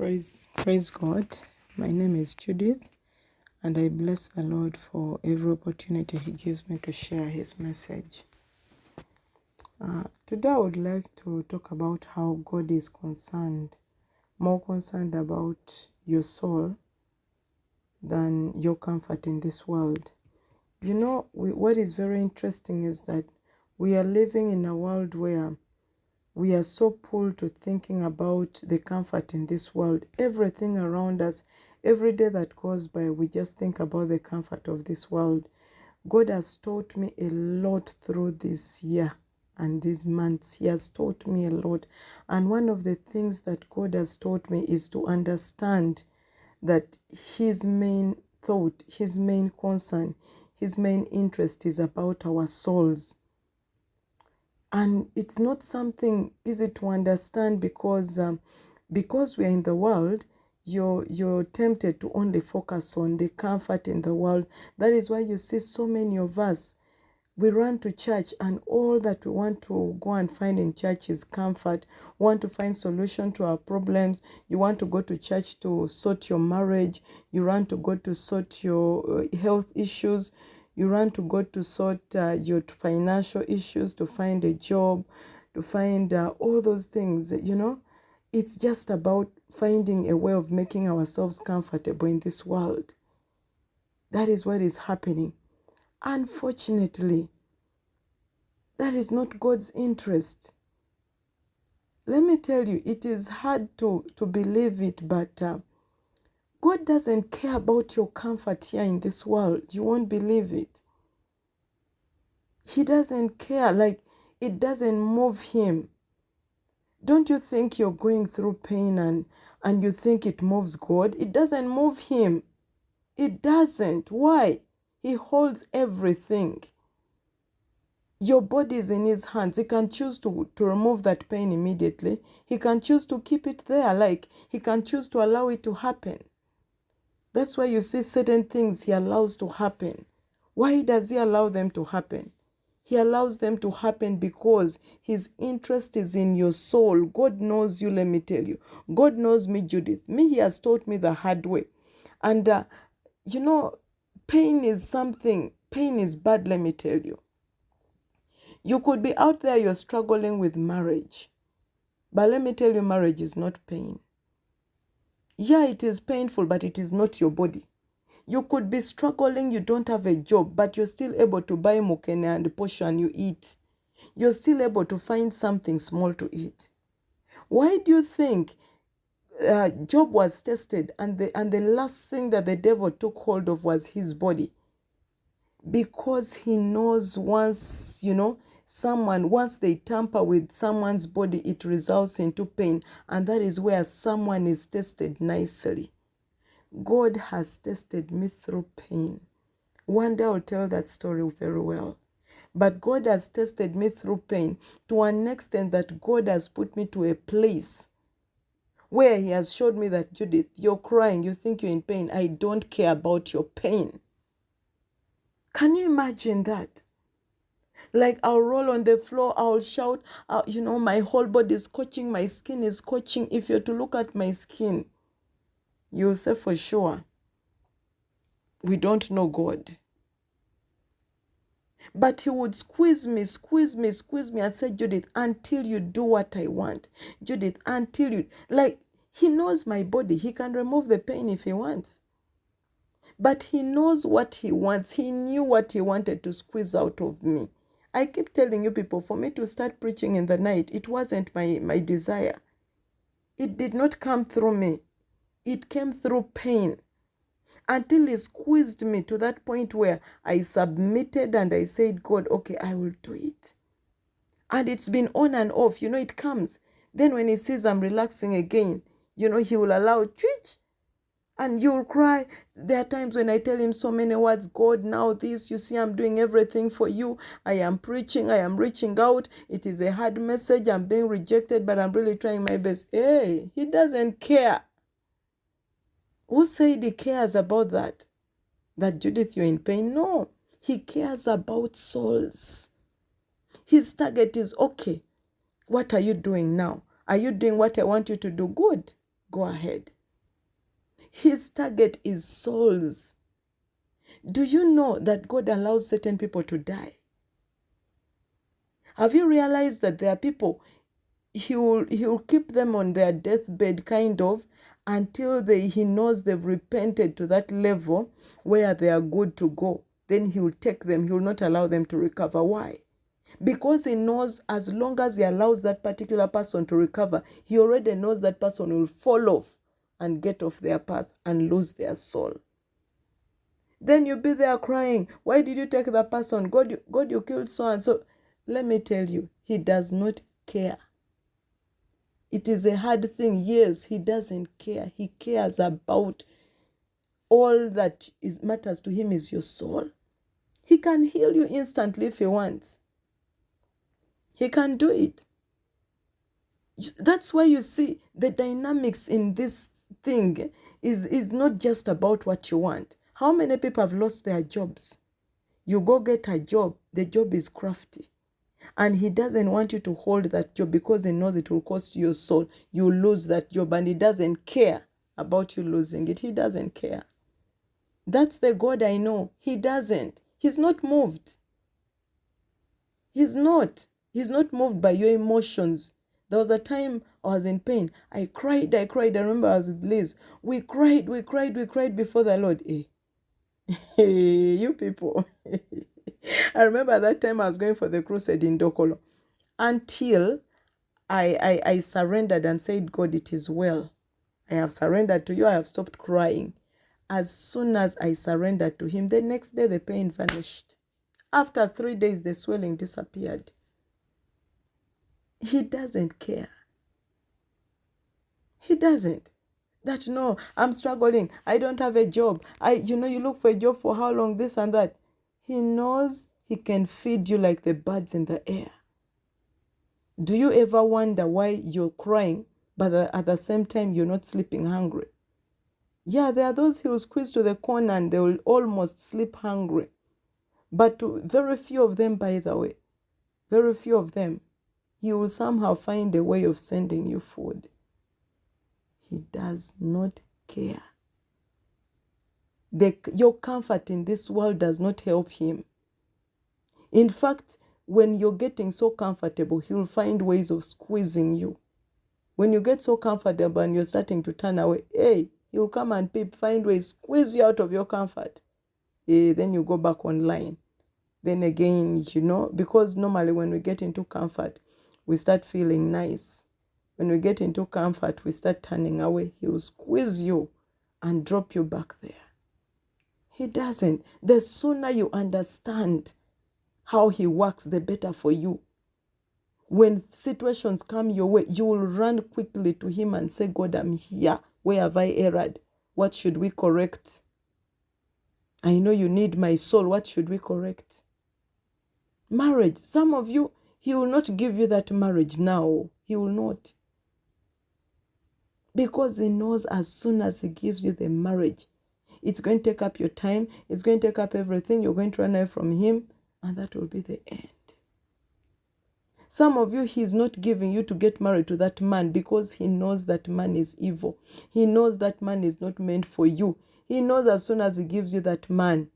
Praise God. My name is Judith, and I bless the Lord for every opportunity He gives me to share His message. Today I would like to talk about how God is more concerned about your soul than your comfort in this world. You know, what is very interesting is that we are living in a world where we are so pulled to thinking about the comfort in this world. Everything around us, every day that goes by, we just think about the comfort of this world. God has taught me a lot through this year and these months. He has taught me a lot. And one of the things that God has taught me is to understand that His main thought, His main concern, His main interest is about our souls. And it's not something easy to understand because we are in the world. You're tempted to only focus on the comfort in the world. That is why you see so many of us, we run to church and all that we want to go and find in church is comfort. We want to find solution to our problems. You want to go to church to sort your marriage. You want to go to sort your health issues. You run to go to sort your financial issues, to find a job, to find all those things, It's just about finding a way of making ourselves comfortable in this world. That is what is happening. Unfortunately, that is not God's interest. Let me tell you, it is hard to believe it, but God doesn't care about your comfort here in this world. You won't believe it. He doesn't care, like it doesn't move Him. Don't you think you're going through pain and you think it moves God? It doesn't move Him. It doesn't. Why? He holds everything. Your body is in His hands. He can choose to remove that pain immediately. He can choose to keep it there. Like He can choose to allow it to happen. That's why you see certain things He allows to happen. Why does He allow them to happen? He allows them to happen because His interest is in your soul. God knows you, let me tell you. God knows me, Judith. He has taught me the hard way. And, pain is bad, let me tell you. You could be out there, you're struggling with marriage. But let me tell you, marriage is not pain. Yeah, it is painful, but it is not your body. You could be struggling, you don't have a job, but you're still able to buy mukene and posho and you eat. You're still able to find something small to eat. Why do you think Job was tested and the last thing that the devil took hold of was his body? Because he knows once they tamper with someone's body, it results into pain. And that is where someone is tested nicely. God has tested me through pain. One day I'll tell that story very well. But God has tested me through pain to an extent that God has put me to a place where He has showed me that, Judith, you're crying, you think you're in pain. I don't care about your pain. Can you imagine that? Like I'll roll on the floor, I'll shout, my whole body is scorching, my skin is scorching. If you're to look at my skin, you'll say for sure, we don't know God. But He would squeeze me and say, Judith, until you do what I want. Judith, until you, He knows my body. He can remove the pain if He wants. But He knows what He wants. He knew what He wanted to squeeze out of me. I keep telling you people, for me to start preaching in the night, it wasn't my desire. It did not come through me. It came through pain. Until He squeezed me to that point where I submitted and I said, God, okay, I will do it. And it's been on and off. It comes. Then when He sees I'm relaxing again, He will allow twitch. And you'll cry. There are times when I tell Him so many words, God, now this, you see, I'm doing everything for you. I am preaching. I am reaching out. It is a hard message. I'm being rejected, but I'm really trying my best. Hey, He doesn't care. Who said He cares about that? That, Judith, you're in pain? No. He cares about souls. His target is, okay, what are you doing now? Are you doing what I want you to do? Good. go ahead. His target is souls. Do you know that God allows certain people to die? Have you realized that there are people, he will keep them on their deathbed kind of until he knows they've repented to that level where they are good to go. Then he will take them. He will not allow them to recover. Why? Because he knows as long as he allows that particular person to recover, he already knows that person will fall off and get off their path and lose their soul. Then you'll be there crying, why did you take that person? God, you killed so and so. Let me tell you, he does not care. It is a hard thing. Yes, he doesn't care. He cares about all that matters to him is your soul. He can heal you instantly if he wants. He can do it. That's why you see the dynamics in this thing is not just about what you want. How many people have lost their jobs? You go get a job, the job is crafty. And he doesn't want you to hold that job because he knows it will cost you your soul. You lose that job and he doesn't care about you losing it. He doesn't care. That's the God I know. He doesn't. He's not moved. He's not. He's not moved by your emotions. There was a time I was in pain. I cried. I remember I was with Liz. We cried before the Lord. Hey, you people. I remember that time I was going for the crusade in Dokolo. Until I surrendered and said, God, it is well. I have surrendered to you. I have stopped crying. As soon as I surrendered to him, the next day the pain vanished. After 3 days, the swelling disappeared. He doesn't care. He doesn't. That, no, I'm struggling. I don't have a job. You look for a job for how long, this and that. He knows he can feed you like the birds in the air. Do you ever wonder why you're crying, but at the same time you're not sleeping hungry? Yeah, there are those he will squeeze to the corner and they will almost sleep hungry. But very few of them, by the way, very few of them, he will somehow find a way of sending you food. He does not care. Your comfort in this world does not help him. In fact, when you're getting so comfortable, he'll find ways of squeezing you. When you get so comfortable and you're starting to turn away, he'll come and find ways, squeeze you out of your comfort. Then you go back online. Then again, because normally when we get into comfort, we start feeling nice. When we get into comfort, we start turning away. He will squeeze you and drop you back there. He doesn't. The sooner you understand how he works, the better for you. When situations come your way, you will run quickly to him and say, God, I'm here. Where have I erred? What should we correct? I know you need my soul. What should we correct? Marriage. Some of you, he will not give you that marriage now. He will not. Because he knows as soon as he gives you the marriage, it's going to take up your time. It's going to take up everything. You're going to run away from him. And that will be the end. Some of you, he's not giving you to get married to that man because he knows that man is evil. He knows that man is not meant for you. He knows as soon as he gives you that man,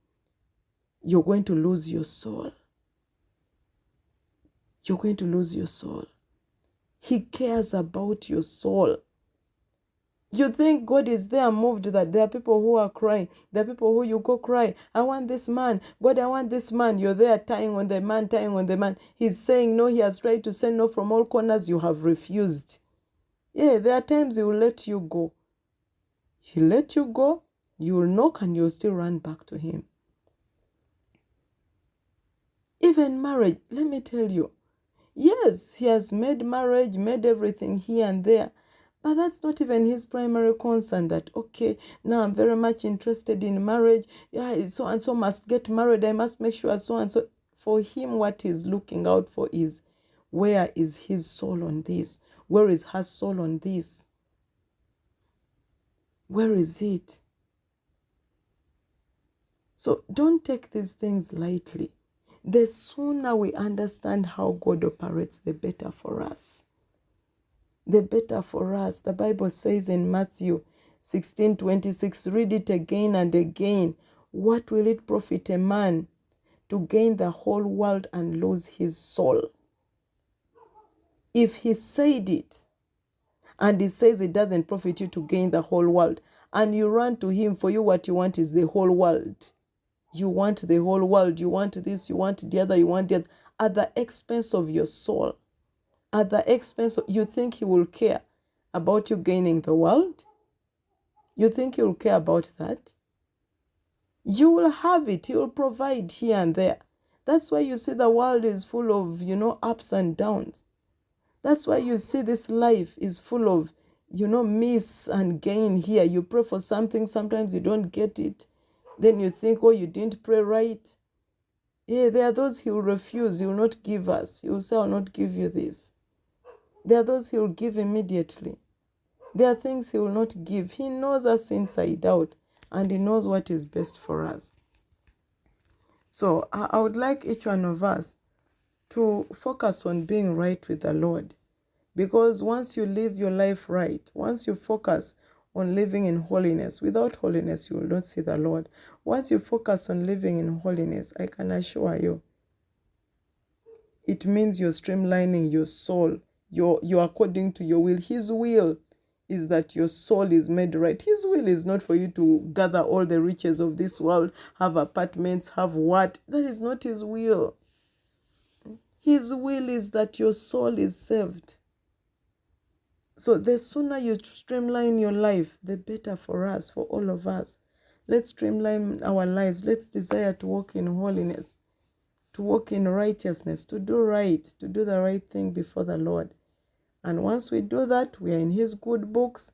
you're going to lose your soul. You're going to lose your soul. He cares about your soul. You think God is there moved that there are people who are crying. There are people who you go cry. I want this man. God, I want this man. You're there tying on the man. He's saying no. He has tried to say no from all corners. You have refused. Yeah, there are times he will let you go. He'll let you go. You will knock and you'll still run back to him. Even marriage, let me tell you. Yes, he has made marriage, made everything here and there. But that's not even his primary concern that, okay, now I'm very much interested in marriage. Yeah, so and so must get married. I must make sure so and so. For him, what he's looking out for is, where is his soul on this? Where is her soul on this? Where is it? So don't take these things lightly. The sooner we understand how God operates, the better for us. the better for us. The Bible says in Matthew 16:26, read it again and again. What will it profit a man to gain the whole world and lose his soul? If he said it, and he says it doesn't profit you to gain the whole world, and you run to him, for you what you want is the whole world. You want the whole world. You want this, you want the other, you want the other, at the expense of your soul. At the expense of, you think he will care about you gaining the world? You think he will care about that? You will have it. He will provide here and there. That's why you see the world is full of, ups and downs. That's why you see this life is full of, miss and gain here. You pray for something, sometimes you don't get it. Then you think, oh, you didn't pray right. Yeah, there are those he will refuse. He will not give us. He will say, I will not give you this. There are those he will give immediately. There are things he will not give. He knows us inside out, and he knows what is best for us. So I would like each one of us to focus on being right with the Lord. Because once you live your life right, once you focus on living in holiness, without holiness you will not see the Lord. Once you focus on living in holiness, I can assure you, it means you're streamlining your soul. You're according to your will. His will is that your soul is made right. His will is not for you to gather all the riches of this world, have apartments, have what. That is not his will. His will is that your soul is saved. So the sooner you streamline your life, the better for us, for all of us. Let's streamline our lives. Let's desire to walk in holiness, to walk in righteousness, to do right, to do the right thing before the Lord. And once we do that, we are in his good books.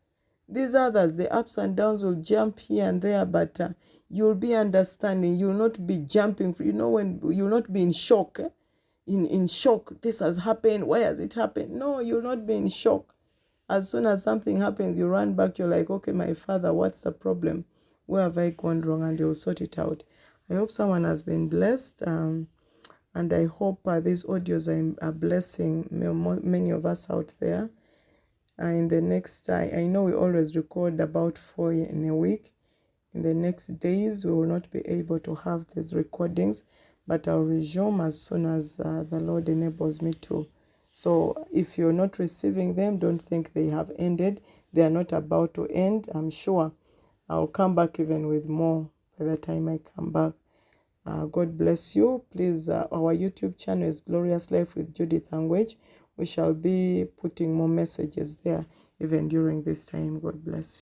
These others, the ups and downs will jump here and there, but you'll be understanding. You'll not be jumping. When you'll not be in shock. In shock, this has happened. Why has it happened? No, you'll not be in shock. As soon as something happens, you run back. You're like, okay, my Father, what's the problem? Where have I gone wrong? And you'll sort it out. I hope someone has been blessed. And I hope these audios are blessing many of us out there. In the next, I know we always record about 4 in a week. In the next days, we will not be able to have these recordings, but I'll resume as soon as the Lord enables me to. So if you're not receiving them, don't think they have ended. They are not about to end. I'm sure I'll come back even with more by the time I come back. God bless you. Please, our YouTube channel is Glorious Life with Judith Angwech. We shall be putting more messages there even during this time. God bless you.